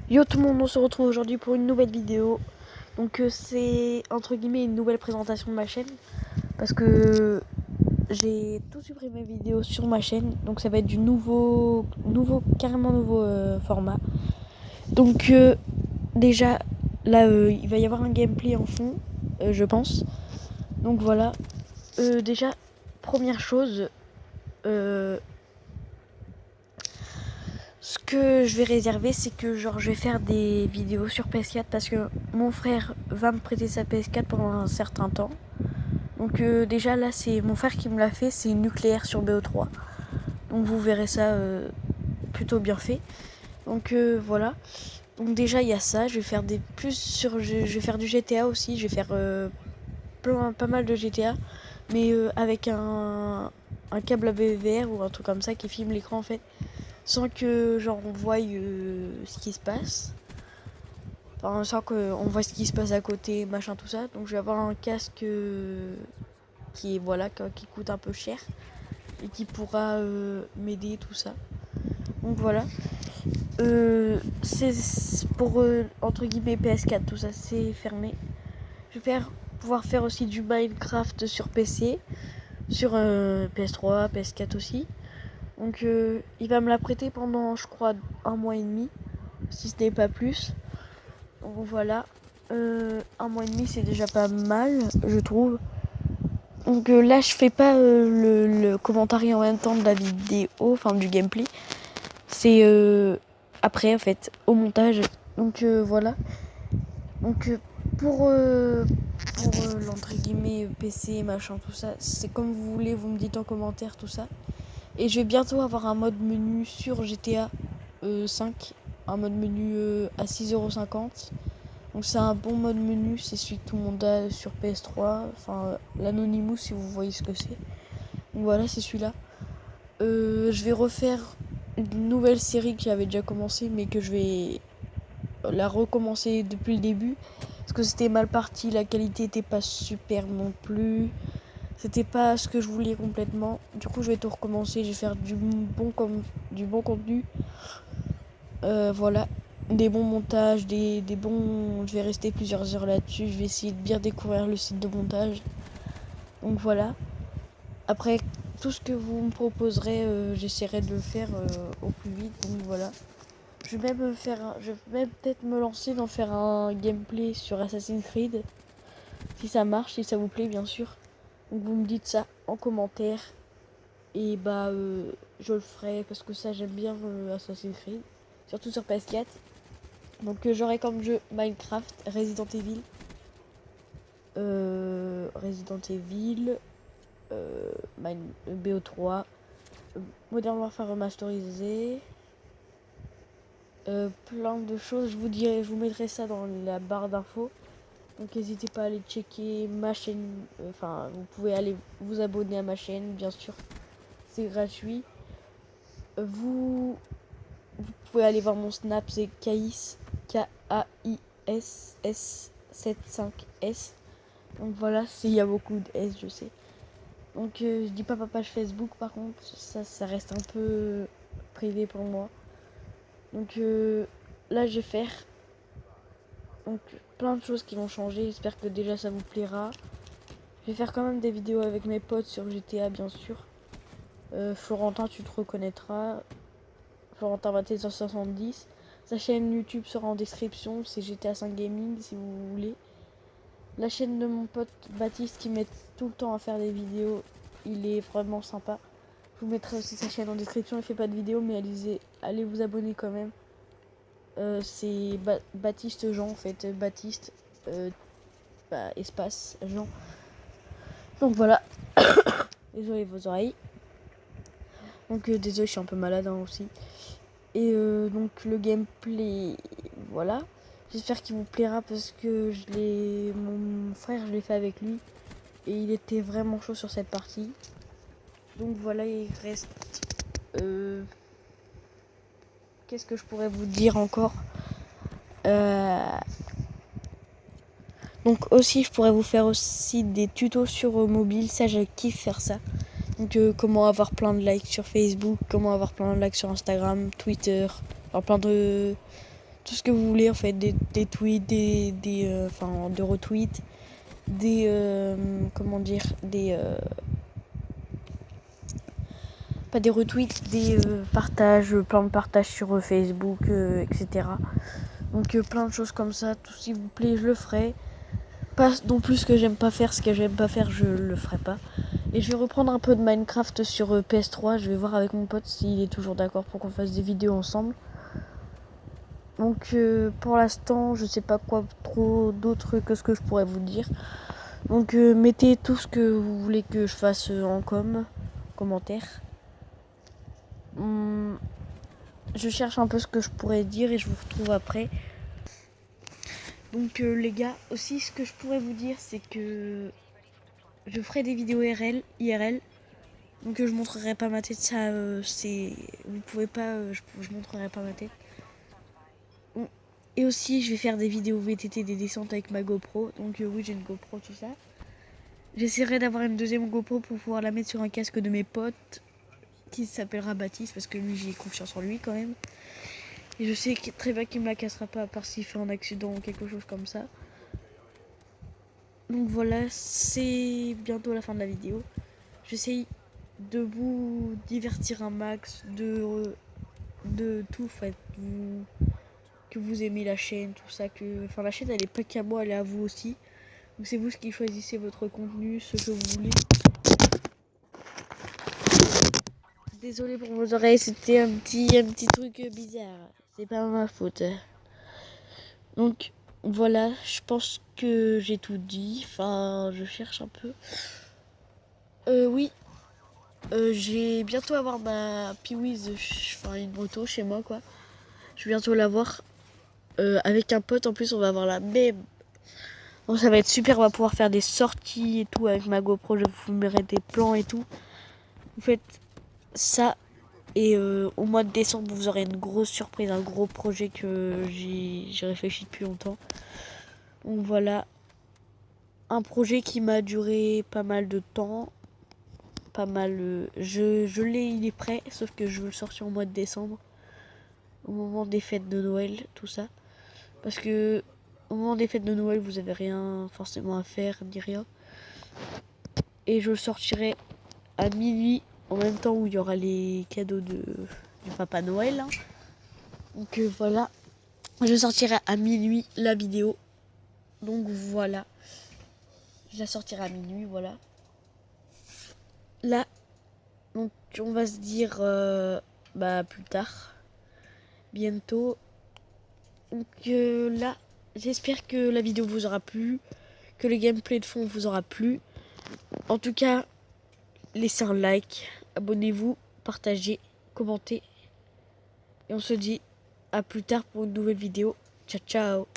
Yo tout le monde, on se retrouve aujourd'hui pour une nouvelle vidéo. Donc c'est entre guillemets une nouvelle présentation de ma chaîne. Parce que j'ai tout supprimé vidéo sur ma chaîne. Donc ça va être du carrément nouveau format. Donc déjà là il va y avoir un gameplay en fond, je pense. Donc voilà. Déjà, première chose, ce que je vais réserver, c'est que genre je vais faire des vidéos sur PS4 parce que mon frère va me prêter sa PS4 pendant un certain temps. Donc déjà là c'est mon frère qui me l'a fait, c'est nucléaire sur BO3. Donc vous verrez ça plutôt bien fait. Donc voilà. Donc déjà il y a ça, je vais faire des plus sur je vais faire du GTA aussi, je vais faire pas mal de GTA mais avec un câble AVVR ou un truc comme ça qui filme l'écran en fait sans que genre on voie ce qui se passe. Enfin, sans qu'on voit ce qui se passe à côté, machin, tout ça. Donc je vais avoir un casque qui est voilà, qui coûte un peu cher et qui pourra m'aider tout ça. Donc voilà. C'est pour entre guillemets PS4, tout ça c'est fermé. Je vais pouvoir faire aussi du Minecraft sur PC, sur PS3, PS4 aussi. Donc il va me la prêter pendant je crois un mois et demi, si ce n'est pas plus. Donc voilà, un mois et demi c'est déjà pas mal je trouve. Donc là je fais pas le commentaire en même temps de la vidéo, enfin du gameplay. C'est après en fait, au montage. Donc voilà. Donc pour l'entre guillemets PC machin tout ça, c'est comme vous voulez, vous me dites en commentaire tout ça. Et je vais bientôt avoir un mode menu sur GTA 5, un mode menu à 6,50 €. Donc c'est un bon mode menu, c'est celui que tout le monde a sur PS3, enfin l'Anonymous si vous voyez ce que c'est. Donc voilà, c'est celui-là. Je vais refaire une nouvelle série que j'avais déjà commencé mais que je vais la recommencer depuis le début. Parce que c'était mal parti, la qualité était pas super non plus. C'était pas ce que je voulais complètement. Du coup je vais tout recommencer, je vais faire du bon contenu. Voilà. Des bons montages, des bons... Je vais rester plusieurs heures là-dessus. Je vais essayer de bien découvrir le site de montage. Donc voilà. Après, tout ce que vous me proposerez, j'essaierai de le faire au plus vite. Donc voilà. Je vais même peut-être me lancer dans faire un gameplay sur Assassin's Creed. Si ça marche, si ça vous plaît bien sûr. Donc vous me dites ça en commentaire. Et bah je le ferai parce que ça j'aime bien Assassin's Creed. Surtout sur PS4. Donc j'aurai comme jeu Minecraft, Resident Evil, BO3, Modern Warfare remasterisé, plein de choses. Je vous mettrai ça dans la barre d'infos. Donc n'hésitez pas à aller checker ma chaîne. Enfin, vous pouvez aller vous abonner à ma chaîne, bien sûr. C'est gratuit. Vous pouvez aller voir mon snap, c'est Kaïs, K-A-I-S-S 75S. Donc voilà, il y a beaucoup de S, je sais. Donc je dis pas ma page Facebook par contre, ça reste un peu privé pour moi. Donc là je vais faire donc, plein de choses qui vont changer, j'espère que déjà ça vous plaira. Je vais faire quand même des vidéos avec mes potes sur GTA bien sûr. Florentin tu te reconnaîtras, Florentin 2170. Sa chaîne YouTube sera en description, c'est GTA 5 Gaming si vous voulez. La chaîne de mon pote Baptiste qui met tout le temps à faire des vidéos, il est vraiment sympa. Je vous mettrai aussi sa chaîne en description, il fait pas de vidéos mais allez vous abonner quand même. C'est Baptiste Jean en fait, Baptiste espace Jean. Donc voilà, désolé vos oreilles. Donc désolé je suis un peu malade hein, aussi. Et donc le gameplay, voilà. J'espère qu'il vous plaira parce que mon frère je l'ai fait avec lui. Et il était vraiment chaud sur cette partie. Donc voilà, il reste... Qu'est-ce que je pourrais vous dire encore Donc aussi, je pourrais vous faire aussi des tutos sur mobile. Ça, je kiffe faire ça. Donc comment avoir plein de likes sur Facebook, comment avoir plein de likes sur Instagram, Twitter. Enfin, plein de tout ce que vous voulez en fait, des tweets, enfin de retweets, comment dire, pas des retweets, des partages, plein de partages sur Facebook, etc. Donc plein de choses comme ça, tout s'il vous plaît, je le ferai. Pas non plus ce que j'aime pas faire, je le ferai pas. Et je vais reprendre un peu de Minecraft sur PS3, je vais voir avec mon pote s'il est toujours d'accord pour qu'on fasse des vidéos ensemble. Donc pour l'instant, je sais pas quoi trop d'autre que ce que je pourrais vous dire. Donc mettez tout ce que vous voulez que je fasse en commentaire. Je cherche un peu ce que je pourrais dire et je vous retrouve après. Donc les gars, aussi ce que je pourrais vous dire, c'est que je ferai des vidéos IRL. Donc je montrerai pas ma tête, ça c'est... Vous pouvez pas, je montrerai pas ma tête. Et aussi je vais faire des vidéos VTT, des descentes avec ma GoPro. Donc oui, j'ai une GoPro, tout ça. J'essaierai d'avoir une deuxième GoPro pour pouvoir la mettre sur un casque de mes potes qui s'appellera Baptiste, parce que lui j'ai confiance en lui quand même. Et je sais très bien qu'il me la cassera pas, à part s'il fait un accident ou quelque chose comme ça. Donc voilà, c'est bientôt la fin de la vidéo. J'essaye de vous divertir un max, de tout, en fait, que vous aimez la chaîne, tout ça, enfin la chaîne elle est pas qu'à moi, elle est à vous aussi. Donc c'est vous qui choisissez votre contenu, ce que vous voulez. Désolé pour vos oreilles, c'était un petit truc bizarre. C'est pas ma faute. Donc voilà, je pense que j'ai tout dit. Enfin, je cherche un peu. Oui, j'ai bientôt avoir ma Piwiz, enfin une moto chez moi quoi. Je vais bientôt l'avoir. Avec un pote en plus, on va avoir la même. Donc ça va être super, on va pouvoir faire des sorties et tout avec ma GoPro. Je vous filmerai des plans et tout. Vous faites ça. Et au mois de décembre, vous aurez une grosse surprise, un gros projet que j'ai réfléchi depuis longtemps. Donc voilà, un projet qui m'a duré pas mal de temps. Pas mal, je l'ai, il est prêt, sauf que je veux le sortir au mois de décembre. Au moment des fêtes de Noël, tout ça. Parce que au moment des fêtes de Noël, vous avez rien forcément à faire, ni rien. Et je le sortirai à minuit, en même temps où il y aura les cadeaux du Papa Noël. Hein. Donc voilà, je sortirai à minuit la vidéo. Donc voilà, je la sortirai à minuit, voilà. Là, donc on va se dire plus tard, bientôt. Donc là, j'espère que la vidéo vous aura plu, que le gameplay de fond vous aura plu. En tout cas, laissez un like, abonnez-vous, partagez, commentez. Et on se dit à plus tard pour une nouvelle vidéo. Ciao, ciao.